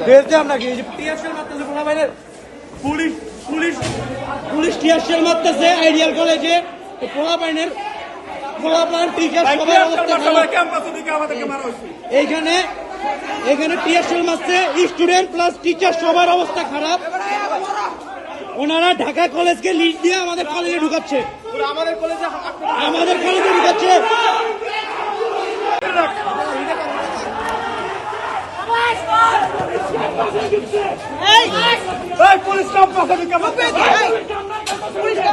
দেখতে আপনাকে এই যে টিয়ারশেল মারতেছে পোলাপাইনের পুলিশ পুলিশ পুলিশ টিয়ারশেল মারতেছে আইডিয়াল কলেজে পোলাপাইনের পোলাপাইন টিচার সবার অবস্থা খারাপ। এইখানে এখানে টিয়ারশেল মারছে স্টুডেন্ট প্লাস টিচার সবার অবস্থা খারাপ। ওনারা ঢাকা কলেজকে লিড দিয়ে আমাদের কলেজে ঢুকাচ্ছে, আমাদের কলেজে ঢুকাচ্ছে। পুলিশ